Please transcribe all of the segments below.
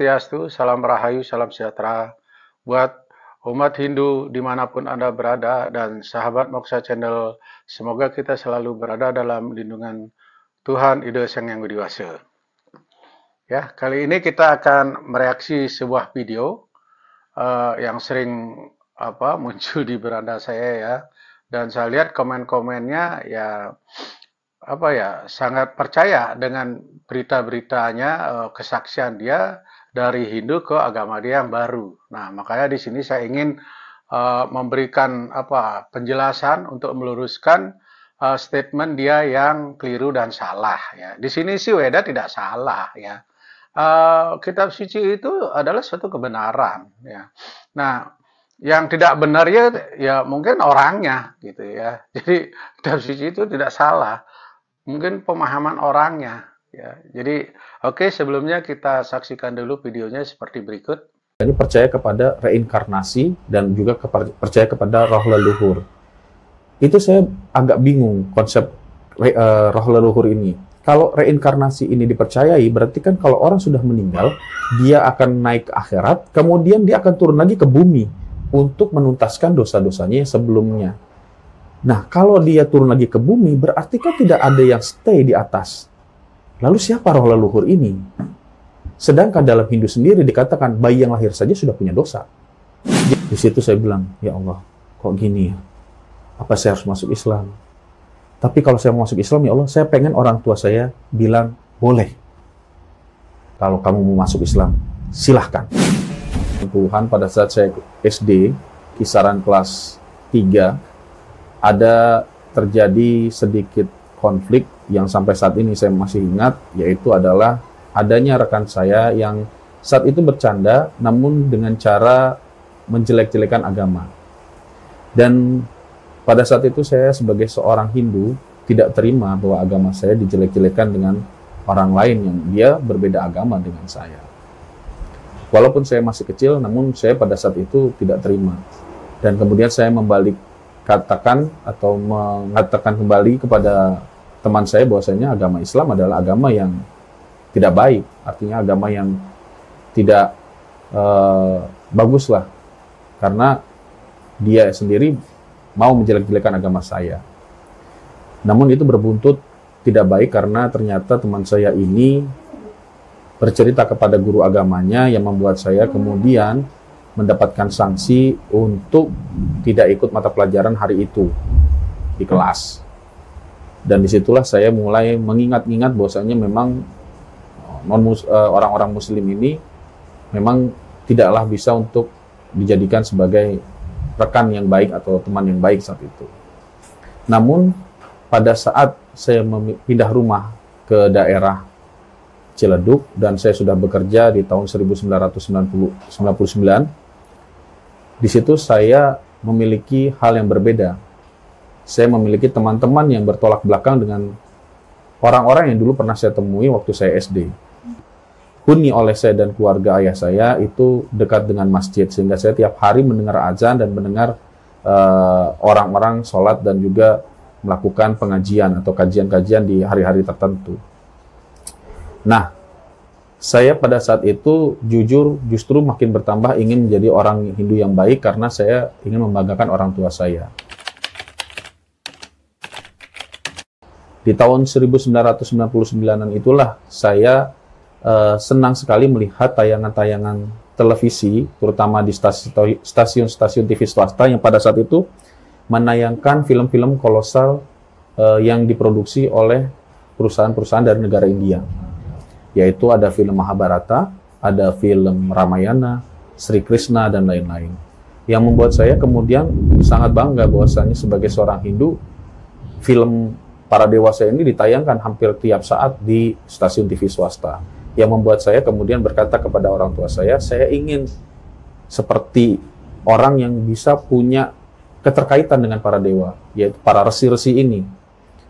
Swastiastu, salam rahayu, salam sejahtera buat umat Hindu dimanapun Anda berada dan sahabat Moksha Channel. Semoga kita selalu berada dalam lindungan Tuhan Ida Sang Yang Widiwasa. Ya, kali ini kita akan mereaksi sebuah video yang sering muncul di beranda saya ya, dan saya lihat komen-komennya ya sangat percaya dengan berita-beritanya, kesaksian dia dari Hindu ke agama dia yang baru. Nah, makanya di sini saya ingin memberikan penjelasan untuk meluruskan statement dia yang keliru dan salah ya. Di sini sih Weda tidak salah ya. Kitab suci itu adalah suatu kebenaran ya. Nah, yang tidak benar ya mungkin orangnya gitu ya. Jadi kitab suci itu tidak salah, mungkin pemahaman orangnya ya. Jadi oke, sebelumnya kita saksikan dulu videonya seperti berikut. Jadi percaya kepada reinkarnasi dan juga percaya kepada roh leluhur. Itu saya agak bingung konsep roh leluhur ini. Kalau reinkarnasi ini dipercayai, berarti kan kalau orang sudah meninggal, dia akan naik ke akhirat, kemudian dia akan turun lagi ke bumi untuk menuntaskan dosa-dosanya yang sebelumnya. Nah, kalau dia turun lagi ke bumi, berarti kan tidak ada yang stay di atas. Lalu siapa roh leluhur ini? Sedangkan dalam Hindu sendiri dikatakan bayi yang lahir saja sudah punya dosa. Di situ saya bilang, ya Allah, kok gini ya? Apa saya harus masuk Islam? Tapi kalau saya mau masuk Islam, ya Allah, saya pengen orang tua saya bilang, boleh. Kalau kamu mau masuk Islam, silahkan. Tuhan, pada saat saya SD, kisaran kelas 3, ada terjadi sedikit konflik yang sampai saat ini saya masih ingat, yaitu adalah adanya rekan saya yang saat itu bercanda, namun dengan cara menjelek-jelekan agama. Dan pada saat itu saya sebagai seorang Hindu tidak terima bahwa agama saya dijelek-jelekan dengan orang lain yang dia berbeda agama dengan saya. Walaupun saya masih kecil, namun saya pada saat itu tidak terima. Dan kemudian saya mengatakan kembali kepada teman saya bahwasanya agama Islam adalah agama yang tidak baik, artinya agama yang tidak bagus lah, karena dia sendiri mau menjelek-jelekan agama saya. Namun itu berbuntut tidak baik karena ternyata teman saya ini bercerita kepada guru agamanya yang membuat saya kemudian mendapatkan sanksi untuk tidak ikut mata pelajaran hari itu di kelas. Dan disitulah saya mulai mengingat-ingat bahwasanya memang orang-orang muslim ini memang tidaklah bisa untuk dijadikan sebagai rekan yang baik atau teman yang baik saat itu. Namun pada saat saya pindah rumah ke daerah Ciledug dan saya sudah bekerja di tahun 1999, di situ saya memiliki hal yang berbeda. Saya memiliki teman-teman yang bertolak belakang dengan orang-orang yang dulu pernah saya temui waktu saya SD. Huni oleh saya dan keluarga ayah saya itu dekat dengan masjid, sehingga saya tiap hari mendengar azan dan mendengar orang-orang sholat dan juga melakukan pengajian atau kajian-kajian di hari-hari tertentu. Nah, saya pada saat itu justru makin bertambah ingin menjadi orang Hindu yang baik karena saya ingin membanggakan orang tua saya. Di tahun 1999-an itulah saya senang sekali melihat tayangan-tayangan televisi, terutama di stasiun-stasiun TV swasta yang pada saat itu menayangkan film-film kolosal yang diproduksi oleh perusahaan-perusahaan dari negara India. Yaitu ada film Mahabharata, ada film Ramayana, Sri Krishna, dan lain-lain. Yang membuat saya kemudian sangat bangga bahwasanya sebagai seorang Hindu, film para dewasa ini ditayangkan hampir tiap saat di stasiun TV swasta. Yang membuat saya kemudian berkata kepada orang tua saya ingin seperti orang yang bisa punya keterkaitan dengan para dewa, yaitu para resi-resi ini.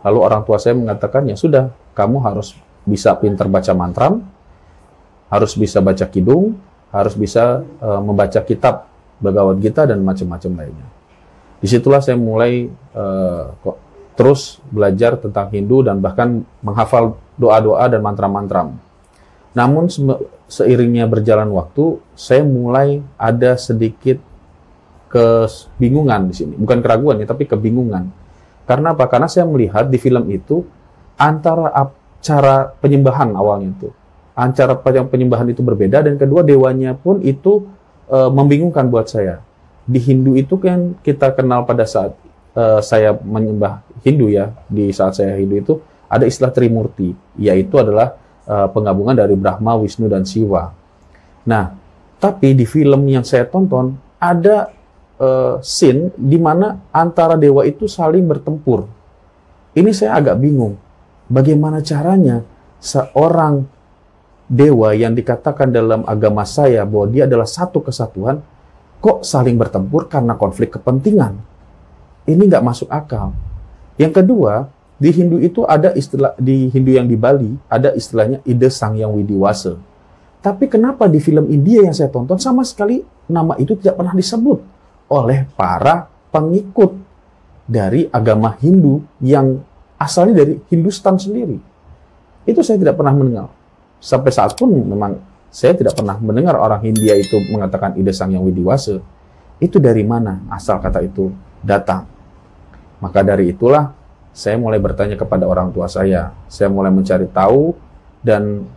Lalu orang tua saya mengatakan, ya sudah, kamu harus bisa pintar baca mantra, harus bisa baca kidung, harus bisa membaca kitab Bhagavad Gita dan macam-macam lainnya. Disitulah saya mulai terus belajar tentang Hindu dan bahkan menghafal doa-doa dan mantra-mantra. Namun seiringnya berjalan waktu, saya mulai ada sedikit kebingungan di sini. Bukan keraguan ya, tapi kebingungan. Karena apa? Karena saya melihat di film itu antara cara penyembahan awalnya itu, antara penyembahan itu berbeda, dan kedua dewanya pun itu membingungkan buat saya. Di Hindu itu kan kita kenal pada saat saya menyembah Hindu ya, di saat saya Hindu itu ada istilah Trimurti, yaitu adalah penggabungan dari Brahma, Wisnu, dan Siwa. Nah, tapi di film yang saya tonton ada scene di mana antara dewa itu saling bertempur. Ini saya agak bingung. Bagaimana caranya seorang dewa yang dikatakan dalam agama saya bahwa dia adalah satu kesatuan, kok saling bertempur karena konflik kepentingan? Ini nggak masuk akal. Yang kedua, di Hindu itu ada istilah, di Hindu yang di Bali, ada istilahnya Ida Sang Yang Widiwasa. Tapi kenapa di film India yang saya tonton sama sekali nama itu tidak pernah disebut oleh para pengikut dari agama Hindu yang asalnya dari Hindustan sendiri. Itu saya tidak pernah mendengar. Sampai saat pun memang saya tidak pernah mendengar orang Hindia itu mengatakan Ida Sang Yang Widiwasa. Itu dari mana asal kata itu datang? Maka dari itulah saya mulai bertanya kepada orang tua saya. Saya mulai mencari tahu, dan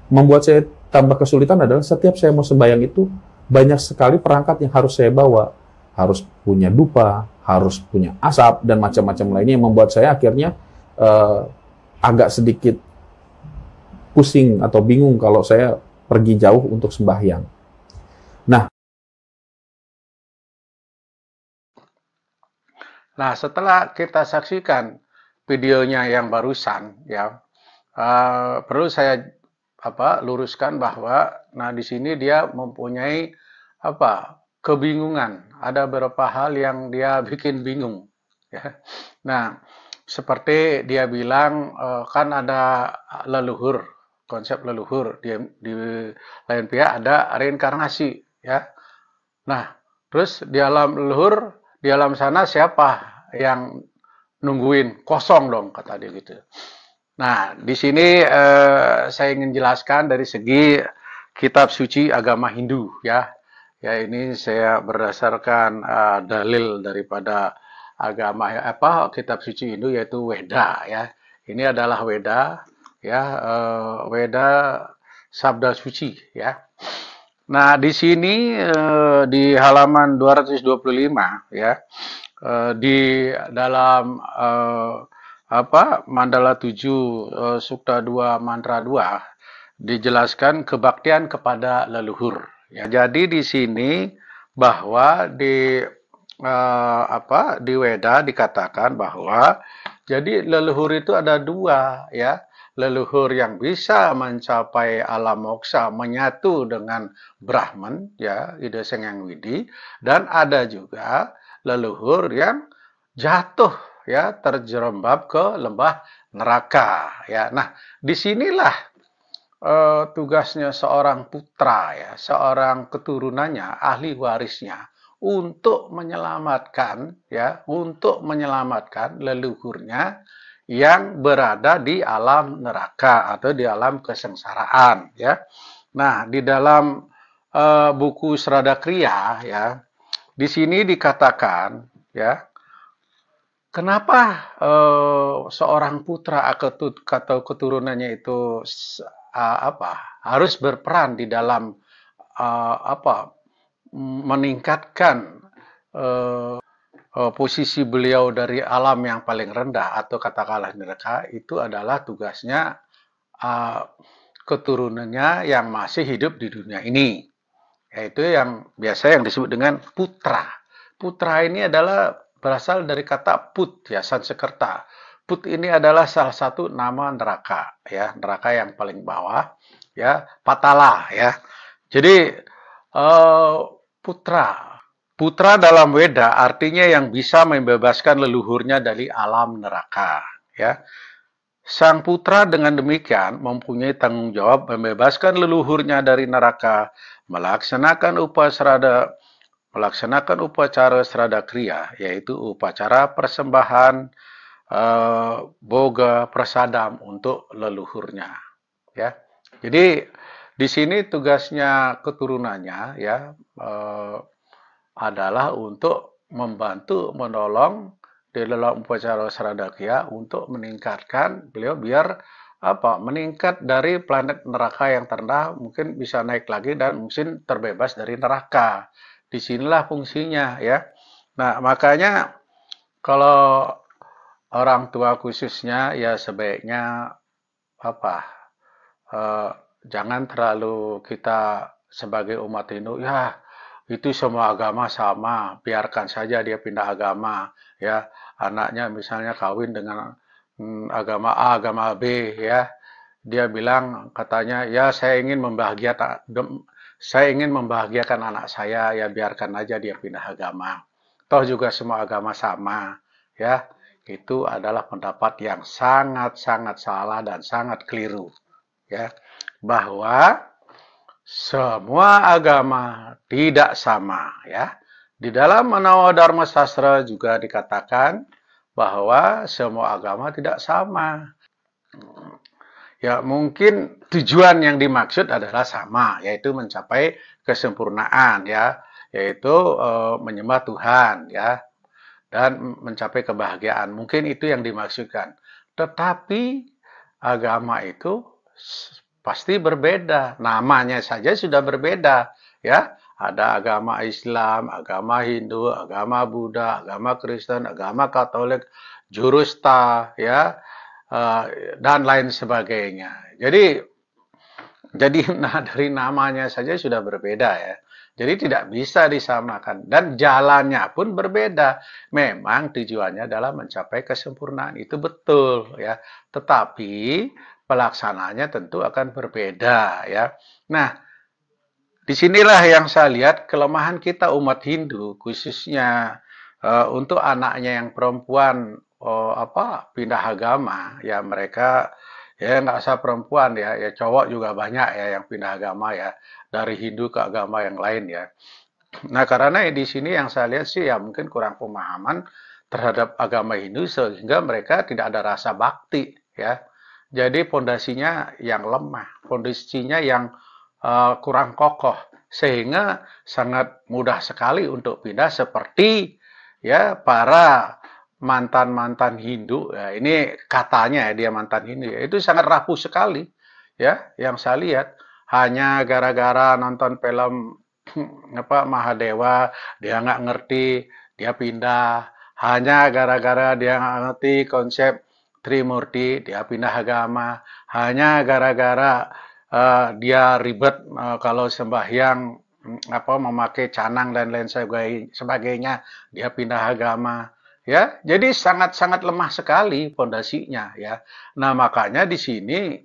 membuat saya tambah kesulitan adalah setiap saya mau sembahyang itu banyak sekali perangkat yang harus saya bawa. Harus punya dupa, harus punya asap, dan macam-macam lainnya yang membuat saya akhirnya agak sedikit pusing atau bingung kalau saya pergi jauh untuk sembahyang. Nah, setelah kita saksikan videonya yang barusan, ya, perlu saya luruskan bahwa, nah di sini dia mempunyai kebingungan. Ada beberapa hal yang dia bikin bingung, ya. Nah, seperti dia bilang kan ada leluhur, konsep leluhur. Di lain pihak ada reinkarnasi, ya. Nah, terus di alam leluhur, di alam sana siapa yang nungguin? Kosong dong, kata dia gitu. Nah, di sini saya ingin jelaskan dari segi kitab suci agama Hindu, ya. Ya, ini saya berdasarkan dalil daripada agama kitab suci Hindu, yaitu Weda, ya. Ini adalah Weda, ya, Weda Sabda Suci, ya. Nah, di sini di halaman 225, ya, di dalam Mandala 7 Sukta 2 Mantra 2 dijelaskan kebaktian kepada leluhur. Ya, jadi di sini bahwa di di Weda dikatakan bahwa jadi leluhur itu ada dua, ya. Leluhur yang bisa mencapai alam moksa, menyatu dengan Brahman, ya, Ida Sang Yang Widi, dan ada juga leluhur yang jatuh, ya, terjerembab ke lembah neraka, ya. Nah, disinilah tugasnya seorang putra, ya, seorang keturunannya, ahli warisnya, untuk menyelamatkan, ya, untuk menyelamatkan leluhurnya yang berada di alam neraka atau di alam kesengsaraan, ya. Nah, di dalam buku Srada Kriya, ya, di sini dikatakan, ya, kenapa seorang putra atau keturunannya itu harus berperan di dalam meningkatkan posisi beliau dari alam yang paling rendah atau katakanlah neraka, itu adalah tugasnya keturunannya yang masih hidup di dunia ini, yaitu yang biasa yang disebut dengan putra. Putra ini adalah berasal dari kata put, ya, Sanskerta. Put ini adalah salah satu nama neraka, ya, neraka yang paling bawah, ya, Patala, ya. Jadi putra dalam Weda artinya yang bisa membebaskan leluhurnya dari alam neraka, ya. Sang putra dengan demikian mempunyai tanggung jawab membebaskan leluhurnya dari neraka, melaksanakan upacara Srada Kriya, yaitu upacara persembahan boga prasadam untuk leluhurnya, ya. Jadi di sini tugasnya keturunannya ya adalah untuk membantu menolong di dalam upacara Sradakia untuk meningkatkan beliau biar meningkat dari planet neraka yang terendah mungkin bisa naik lagi dan mungkin terbebas dari neraka. Disinilah fungsinya ya. Nah makanya kalau orang tua khususnya ya sebaiknya apa eh, jangan terlalu kita sebagai umat Hindu ya itu semua agama sama, biarkan saja dia pindah agama ya. Anaknya misalnya kawin dengan agama A, agama B ya. Dia bilang katanya ya saya ingin membahagiakan anak saya ya biarkan aja dia pindah agama. Toh juga semua agama sama ya. Itu adalah pendapat yang sangat-sangat salah dan sangat keliru ya. Bahwa semua agama tidak sama ya. Di dalam Manawa Dharma Sastra juga dikatakan bahwa semua agama tidak sama. Ya, mungkin tujuan yang dimaksud adalah sama, yaitu mencapai kesempurnaan ya, yaitu menyembah Tuhan ya dan mencapai kebahagiaan. Mungkin itu yang dimaksudkan. Tetapi agama itu pasti berbeda. Namanya saja sudah berbeda, ya. Ada agama Islam, agama Hindu, agama Buddha, agama Kristen, agama Katolik, Jurusta, ya, dan lain sebagainya. Jadi nah dari namanya saja sudah berbeda ya. Jadi tidak bisa disamakan dan jalannya pun berbeda. Memang tujuannya adalah mencapai kesempurnaan itu betul ya. Tetapi pelaksananya tentu akan berbeda ya. Nah, disinilah yang saya lihat kelemahan kita umat Hindu khususnya untuk anaknya yang perempuan pindah agama ya mereka ya nggak usah perempuan ya cowok juga banyak ya yang pindah agama ya dari Hindu ke agama yang lain ya. Nah karena di sini yang saya lihat sih ya mungkin kurang pemahaman terhadap agama Hindu sehingga mereka tidak ada rasa bakti ya. Jadi pondasinya yang lemah, pondasinya yang kurang kokoh sehingga sangat mudah sekali untuk pindah seperti ya para mantan-mantan Hindu ya, ini katanya ya dia mantan Hindu ya, itu sangat rapuh sekali ya yang saya lihat hanya gara-gara nonton film Mahadewa dia nggak ngerti dia pindah hanya gara-gara dia nggak ngerti konsep Trimurti dia pindah agama hanya gara-gara dia ribet kalau sembahyang memakai canang dan lain sebagainya dia pindah agama ya jadi sangat-sangat lemah sekali pondasinya ya. Nah makanya di sini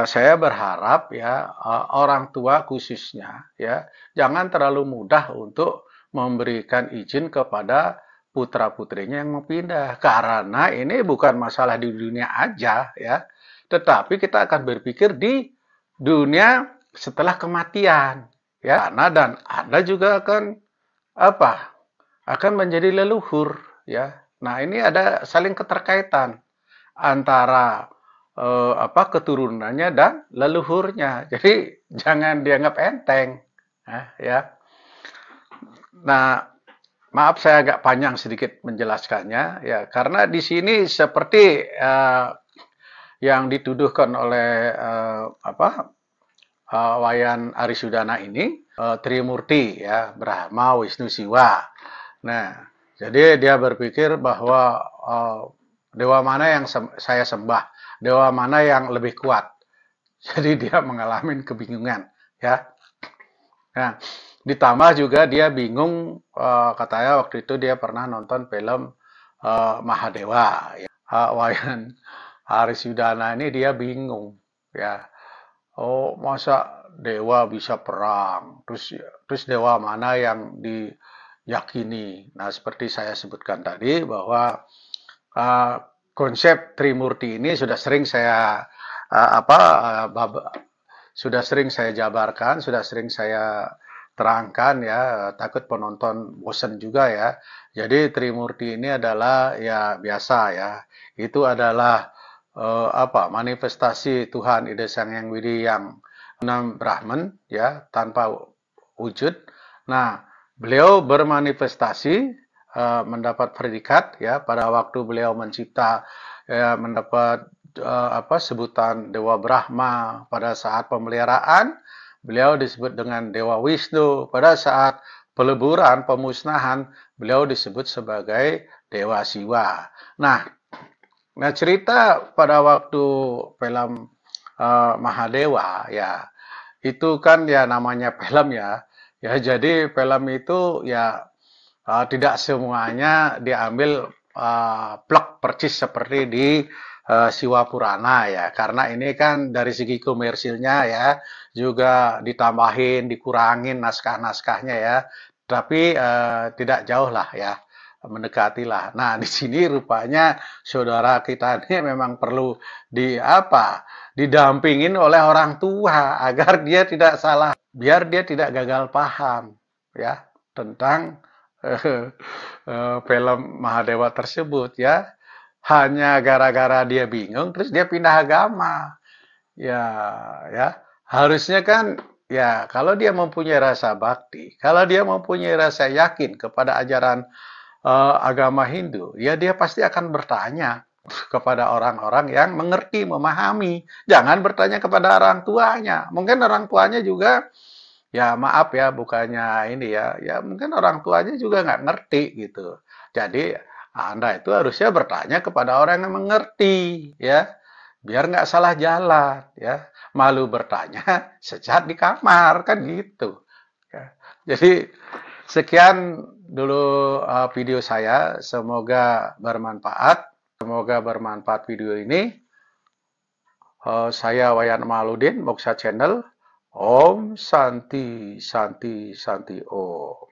saya berharap ya orang tua khususnya ya jangan terlalu mudah untuk memberikan izin kepada putra putrinya yang mau pindah karena ini bukan masalah di dunia aja ya tetapi kita akan berpikir di dunia setelah kematian ya dan Anda juga akan menjadi leluhur ya. Nah, ini ada saling keterkaitan antara keturunannya dan leluhurnya. Jadi jangan dianggap enteng ya. Nah, maaf saya agak panjang sedikit menjelaskannya ya karena di sini seperti yang dituduhkan oleh Wayan Arisudana ini Trimurti ya Brahma Wisnu Siwa. Nah jadi dia berpikir bahwa dewa mana yang saya sembah, dewa mana yang lebih kuat. Jadi dia mengalami kebingungan ya. Nah ditambah juga dia bingung katanya waktu itu dia pernah nonton film Mahadewa. Ya. Wayan Arisudana ini dia bingung ya. Oh, masa dewa bisa perang? Terus dewa mana yang diyakini? Nah, seperti saya sebutkan tadi bahwa konsep Trimurti ini sudah sering saya sudah sering saya jabarkan, sudah sering saya terangkan ya, takut penonton bosan juga ya. Jadi Trimurti ini adalah ya biasa ya. Itu adalah manifestasi Tuhan Ida Sang Hyang Widi yang enam Brahman ya tanpa wujud. Nah, beliau bermanifestasi mendapat predikat ya pada waktu beliau mencipta ya, mendapat sebutan Dewa Brahma. Pada saat pemeliharaan beliau disebut dengan Dewa Wisnu. Pada saat peleburan, pemusnahan, beliau disebut sebagai Dewa Siwa. Nah, cerita pada waktu film Mahadewa ya, itu kan ya namanya film ya. Ya jadi film itu ya tidak semuanya diambil plek percis seperti di Siwa Purana ya. Karena ini kan dari segi komersilnya ya juga ditambahin, dikurangin naskah-naskahnya ya. Tapi tidak jauh lah ya, mendekatilah. Nah, di sini rupanya saudara kita ini memang perlu didampingin oleh orang tua agar dia tidak salah, biar dia tidak gagal paham ya tentang film Mahadewa tersebut ya. Hanya gara-gara dia bingung terus dia pindah agama. Ya, ya. Harusnya kan ya kalau dia mempunyai rasa bakti, kalau dia mempunyai rasa yakin kepada ajaran agama Hindu, ya dia pasti akan bertanya kepada orang-orang yang mengerti, memahami. Jangan bertanya kepada orang tuanya. Mungkin orang tuanya juga, ya maaf ya, bukannya ini ya, ya mungkin orang tuanya juga nggak ngerti gitu. Jadi Anda itu harusnya bertanya kepada orang yang mengerti, ya, biar nggak salah jalan, ya. Malu bertanya, sejak di kamar kan gitu. Ya. Jadi sekian dulu video saya, semoga bermanfaat. Semoga bermanfaat video ini. Saya Wayan Maludin, Moksha Channel. Om Santi Santi Santi Om.